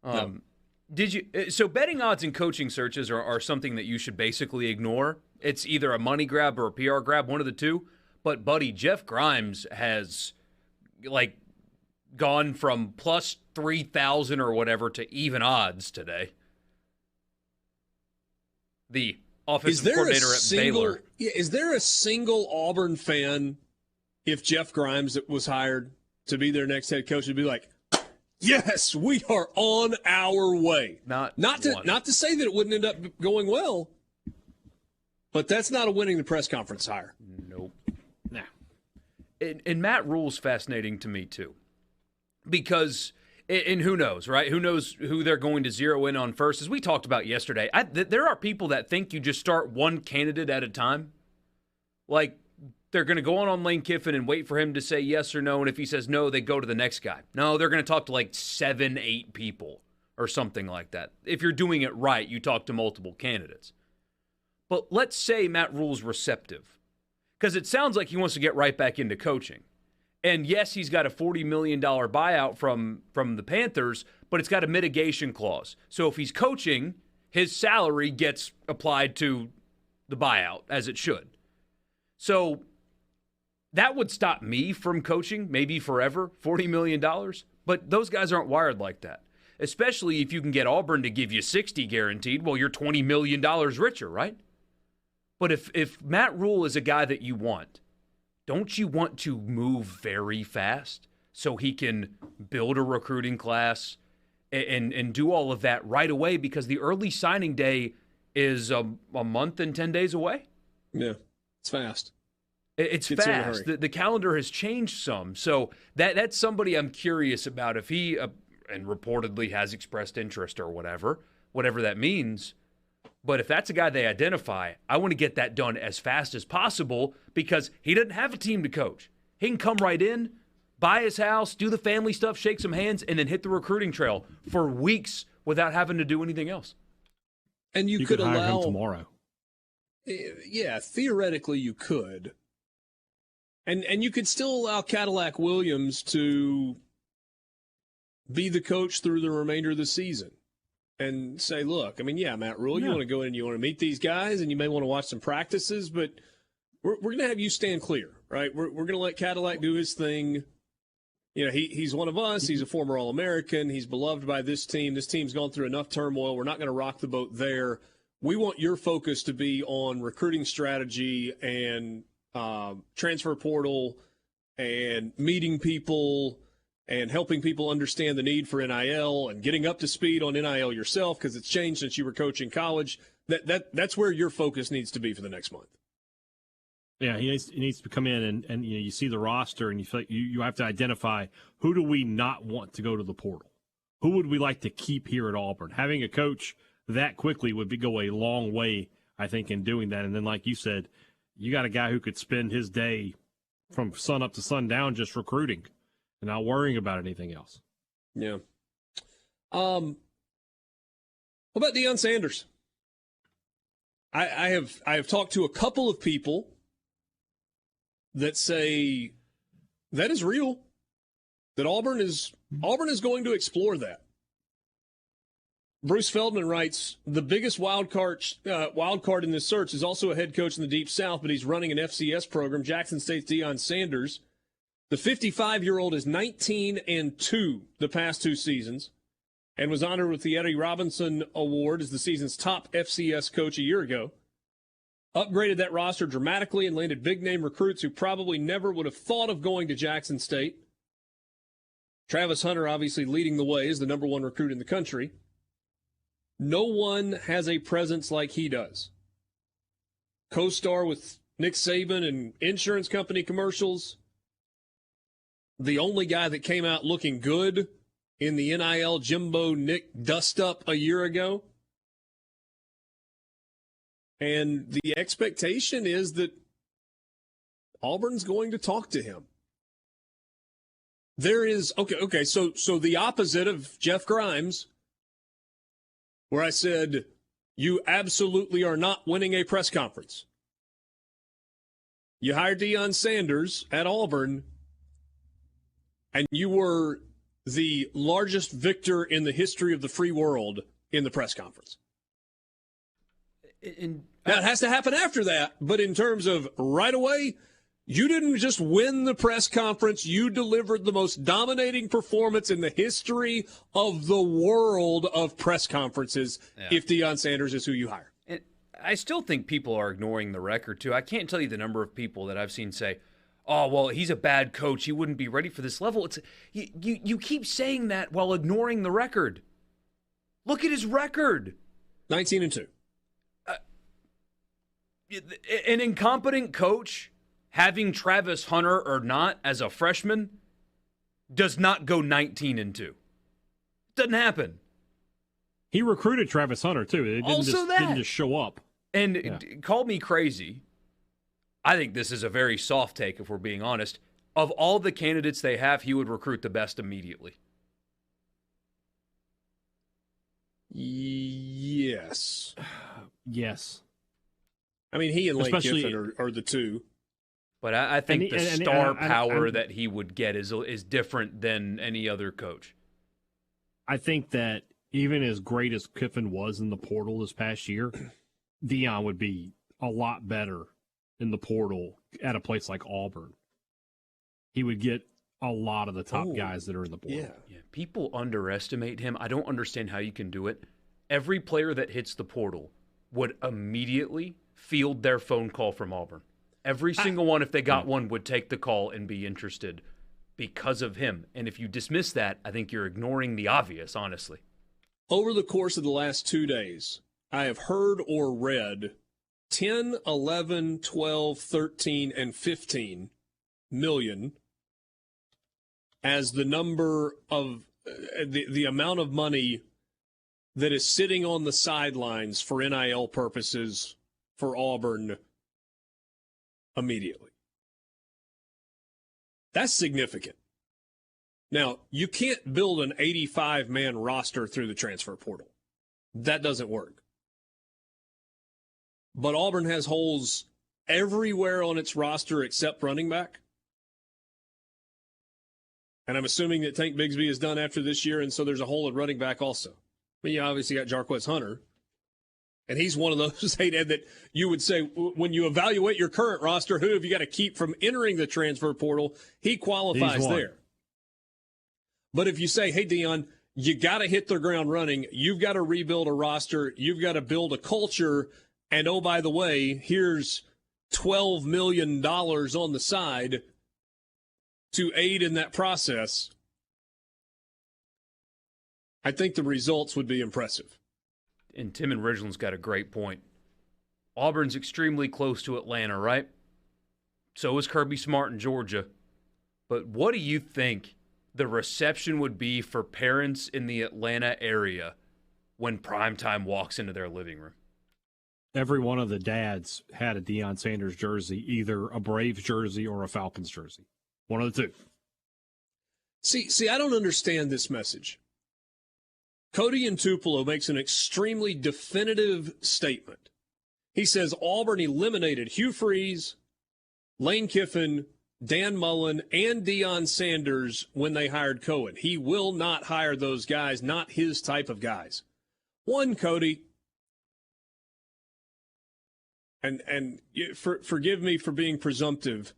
No. Did you? So betting odds and coaching searches are something that you should basically ignore. It's either a money grab or a PR grab, one of the two. But buddy, Jeff Grimes has like gone from plus 3,000 or whatever to even odds today. The offensive coordinator at Baylor. Is there a single Auburn fan, if Jeff Grimes was hired to be their next head coach, would be like, yes, we are on our way. Not to say that it wouldn't end up going well, but that's not a winning the press conference hire. Nope. Nah. And Matt Rhule's fascinating to me too, because and who knows, right? Who knows who they're going to zero in on first? As we talked about yesterday, there are people that think you just start one candidate at a time. Like, they're going to go on Lane Kiffin and wait for him to say yes or no, and if he says no, they go to the next guy. No, they're going to talk to like 7, 8 people or something like that. If you're doing it right, you talk to multiple candidates. But let's say Matt Rhule's receptive, because it sounds like he wants to get right back into coaching. And yes, he's got a $40 million buyout from the Panthers, but it's got a mitigation clause. So if he's coaching, his salary gets applied to the buyout, as it should. So that would stop me from coaching, maybe forever, $40 million. But those guys aren't wired like that, especially if you can get Auburn to give you 60 guaranteed. Well, you're $20 million richer, right? But if Matt Rhule is a guy that you want, don't you want to move very fast so he can build a recruiting class and do all of that right away? Because the early signing day is a month and 10 days away. Yeah, it's fast. It's fast. The calendar has changed some. So that's somebody I'm curious about. If he, and reportedly has expressed interest or whatever that means. But if that's a guy they identify, I want to get that done as fast as possible because he doesn't have a team to coach. He can come right in, buy his house, do the family stuff, shake some hands, and then hit the recruiting trail for weeks without having to do anything else. And you could hire allow him tomorrow. Yeah, theoretically you could. And you could still allow Cadillac Williams to be the coach through the remainder of the season. And say, look, I mean, yeah, Matt Rhule, you want to go in and you want to meet these guys and you may want to watch some practices, but we're going to have you stand clear, right? We're going to let Cadillac do his thing. You know, he's one of us. He's a former All-American. He's beloved by this team. This team's gone through enough turmoil. We're not going to rock the boat there. We want your focus to be on recruiting strategy and transfer portal and meeting people and helping people understand the need for NIL and getting up to speed on NIL yourself because it's changed since you were coaching college. That's where your focus needs to be for the next month. Yeah, he needs to come in and you see the roster and you feel like you have to identify who do we not want to go to the portal? Who would we like to keep here at Auburn? Having a coach that quickly would go a long way, I think, in doing that. And then, like you said, you got a guy who could spend his day from sun up to sundown just recruiting and not worrying about anything else. Yeah. What about Deion Sanders? I have talked to a couple of people that say that is real, that Auburn is going to explore that. Bruce Feldman writes, the biggest wild card in this search is also a head coach in the Deep South, but he's running an FCS program, Jackson State's Deion Sanders. The 55-year-old is 19-2 the past 2 seasons and was honored with the Eddie Robinson Award as the season's top FCS coach a year ago. Upgraded that roster dramatically and landed big-name recruits who probably never would have thought of going to Jackson State. Travis Hunter obviously leading the way as the number 1 recruit in the country. No one has a presence like he does. Co-star with Nick Saban and insurance company commercials. The only guy that came out looking good in the NIL Jimbo Nick dust-up a year ago. And the expectation is that Auburn's going to talk to him. There is, okay, so the opposite of Jeff Grimes, where I said, you absolutely are not winning a press conference. You hired Deion Sanders at Auburn, and you were the largest victor in the history of the free world in the press conference. Now, it has to happen after that, but in terms of right away, you didn't just win the press conference. You delivered the most dominating performance in the history of the world of press conferences if Deion Sanders is who you hire. And I still think people are ignoring the record, too. I can't tell you the number of people that I've seen say, oh, well, he's a bad coach. He wouldn't be ready for this level. You keep saying that while ignoring the record. Look at his record. 19-2. An incompetent coach having Travis Hunter or not as a freshman does not go 19-2. Doesn't happen. He recruited Travis Hunter, too. It didn't just show up. And call me crazy. I think this is a very soft take, if we're being honest. Of all the candidates they have, he would recruit the best immediately. Yes. Yes. I mean, he and Lane Kiffin are the two. But I think the star power that he would get is different than any other coach. I think that even as great as Kiffin was in the portal this past year, Deion would be a lot better in the portal at a place like Auburn. He would get a lot of the top guys that are in the portal. Yeah. People underestimate him. I don't understand how you can do it. Every player that hits the portal would immediately field their phone call from Auburn. Every single one, if they got one, would take the call and be interested because of him. And if you dismiss that, I think you're ignoring the obvious, honestly. Over the course of the last 2 days, I have heard or read 10, 11, 12, 13, and 15 million as the number of the amount of money that is sitting on the sidelines for NIL purposes for Auburn immediately. That's significant. Now, you can't build an 85-man roster through the transfer portal. That doesn't work. But Auburn has holes everywhere on its roster except running back. And I'm assuming that Tank Bigsby is done after this year, and so there's a hole at running back also. I mean, you obviously got Jarquez Hunter. And he's one of those, Ed, that you would say, when you evaluate your current roster, who have you got to keep from entering the transfer portal? He qualifies there. But if you say, hey, Deion, you got to hit the ground running. You've got to rebuild a roster. You've got to build a culture. And, oh, by the way, here's $12 million on the side to aid in that process. I think the results would be impressive. And Tim and Ridgeland's got a great point. Auburn's extremely close to Atlanta, right? So is Kirby Smart in Georgia. But what do you think the reception would be for parents in the Atlanta area when primetime walks into their living room? Every one of the dads had a Deion Sanders jersey, either a Braves jersey or a Falcons jersey. One of the two. See, I don't understand this message. Cody in Tupelo makes an extremely definitive statement. He says Auburn eliminated Hugh Freeze, Lane Kiffin, Dan Mullen, and Deion Sanders when they hired Cohen. He will not hire those guys, not his type of guys. One, Cody, and forgive me for being presumptive,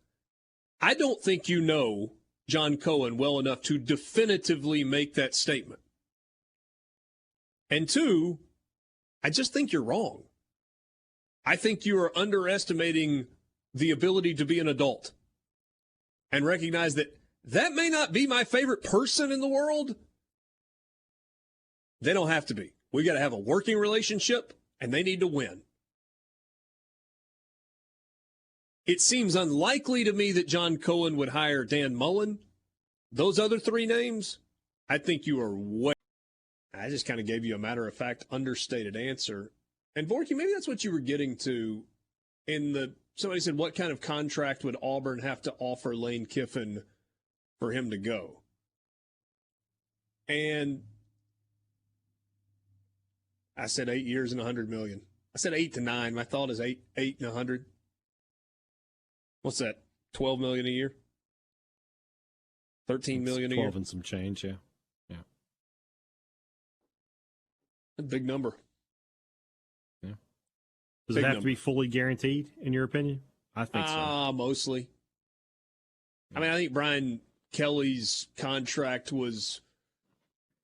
I don't think you know John Cohen well enough to definitively make that statement. And two, I just think you're wrong. I think you are underestimating the ability to be an adult and recognize that that may not be my favorite person in the world. They don't have to be. We got to have a working relationship, and they need to win. It seems unlikely to me that John Cohen would hire Dan Mullen. Those other three names, I think you are way. I just kind of gave you a matter-of-fact, understated answer. And, Borky, maybe that's what you were getting to somebody said, what kind of contract would Auburn have to offer Lane Kiffin for him to go? And I said 8 years and $100 million. I said 8 to 9. My thought is 8 and 100. What's that? $12 million a year? $13 million a year? 12 and some change, yeah. A big number. Yeah. Does Big it have number. to be fully guaranteed, in your opinion? I think so. Mostly. I mean, I think Brian Kelly's contract was,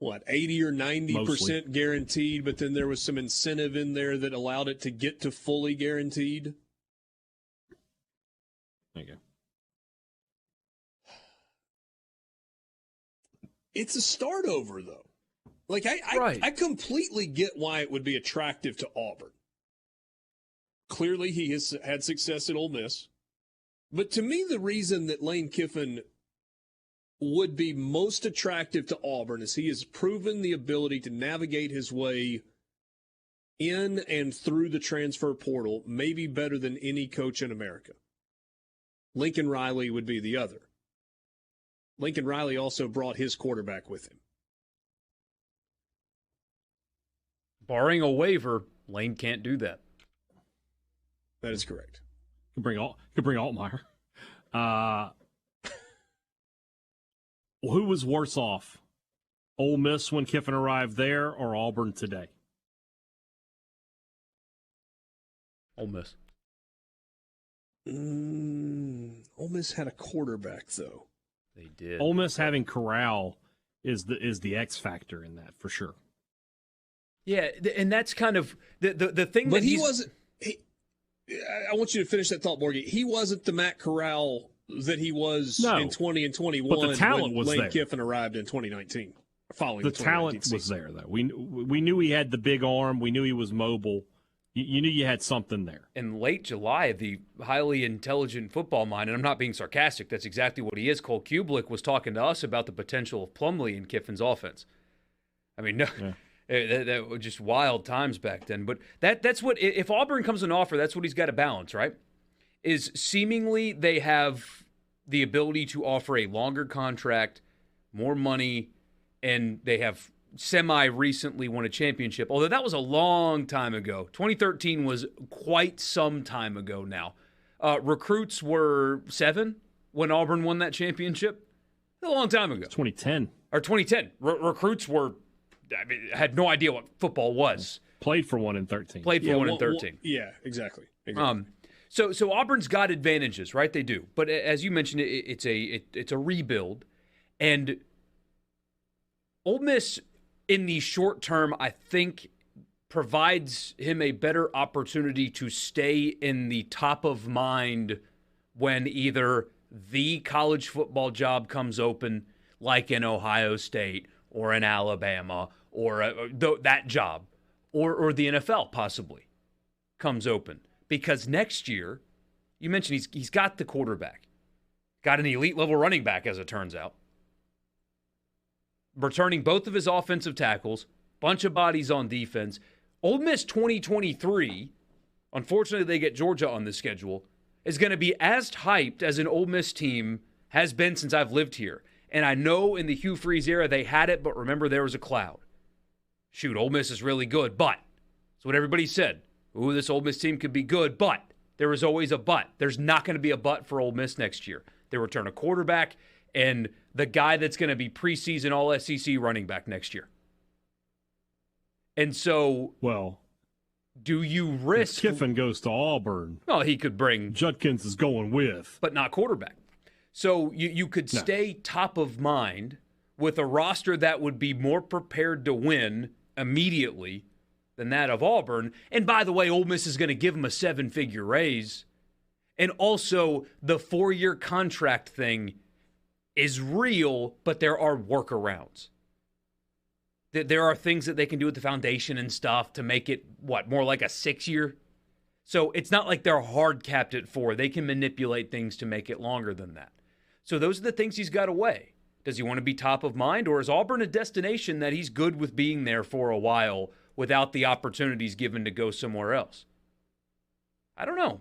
80 or 90% guaranteed, but then there was some incentive in there that allowed it to get to fully guaranteed. There you go. It's a start over, though. Like, I completely get why it would be attractive to Auburn. Clearly, he has had success at Ole Miss. But to me, the reason that Lane Kiffin would be most attractive to Auburn is he has proven the ability to navigate his way in and through the transfer portal, maybe better than any coach in America. Lincoln Riley would be the other. Lincoln Riley also brought his quarterback with him. Barring a waiver, Lane can't do that. That is correct. Could bring Altmaier. Who was worse off? Ole Miss when Kiffin arrived there, or Auburn today? Ole Miss. Ole Miss had a quarterback, though. They did. Ole Miss having Corral is the X factor in that, for sure. Yeah, and that's kind of the thing. But that he wasn't. I want you to finish that thought, Morgan. He wasn't the Matt Corral that he was in 20 and 21 but the talent when was Lane there. Kiffin arrived in 2019. Following The talent was there, though. We knew he had the big arm. We knew he was mobile. You knew you had something there. In late July, the highly intelligent football mind, and I'm not being sarcastic, that's exactly what he is. Cole Kubelik was talking to us about the potential of Plumlee in Kiffin's offense. I mean, no. Yeah. That was just wild times back then. But that's what, if Auburn comes an offer, that's what he's got to balance, right? Is seemingly they have the ability to offer a longer contract, more money, and they have semi-recently won a championship. Although that was a long time ago. 2013 was quite some time ago now. Recruits were 7 when Auburn won that championship. A long time ago. 2010. Or 2010. Recruits were... I mean, I had no idea what football was. Played for one in 13. Played for one in 13. Yeah, exactly. So Auburn's got advantages, right? They do. But as you mentioned, it's a rebuild. And Ole Miss, in the short term, I think provides him a better opportunity to stay in the top of mind when either the college football job comes open, like in Ohio State or in Alabama, or that job, or the NFL possibly comes open. Because next year, you mentioned he's got the quarterback, got an elite level running back, as it turns out, returning both of his offensive tackles, bunch of bodies on defense. Ole Miss 2023, unfortunately they get Georgia on the schedule, is going to be as hyped as an Ole Miss team has been since I've lived here. And I know in the Hugh Freeze era they had it, but remember there was a cloud. Shoot, Ole Miss is really good, but that's what everybody said. Ooh, this Ole Miss team could be good, but there was always a but. There's not going to be a but for Ole Miss next year. They return a quarterback and the guy that's going to be preseason All-SEC running back next year. And so, do you risk... If Kiffin goes to Auburn. Well, he could bring... Judkins is going with. But not quarterback. So you could stay top of mind with a roster that would be more prepared to win immediately than that of Auburn. And by the way, Ole Miss is going to give him a 7-figure raise. And also, the 4-year contract thing is real, but there are workarounds. There are things that they can do with the foundation and stuff to make it, more like a 6-year? So it's not like they're hard capped at 4. They can manipulate things to make it longer than that. So those are the things he's got to weigh. Does he want to be top of mind, or is Auburn a destination that he's good with being there for a while without the opportunities given to go somewhere else? I don't know.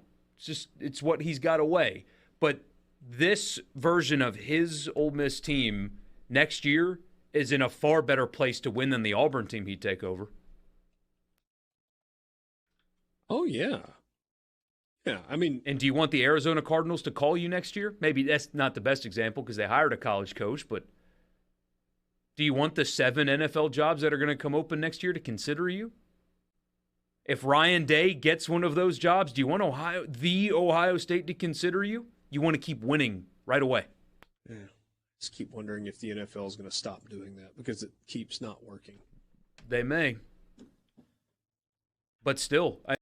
It's what he's got to weigh. But this version of his Ole Miss team next year is in a far better place to win than the Auburn team he'd take over. Oh, yeah. Yeah, I mean... And do you want the Arizona Cardinals to call you next year? Maybe that's not the best example because they hired a college coach, but Do you want the 7 NFL jobs that are going to come open next year to consider you? If Ryan Day gets one of those jobs, do you want Ohio State to consider you? You want to keep winning right away. Yeah. Just keep wondering if the NFL is going to stop doing that because it keeps not working. They may. But still,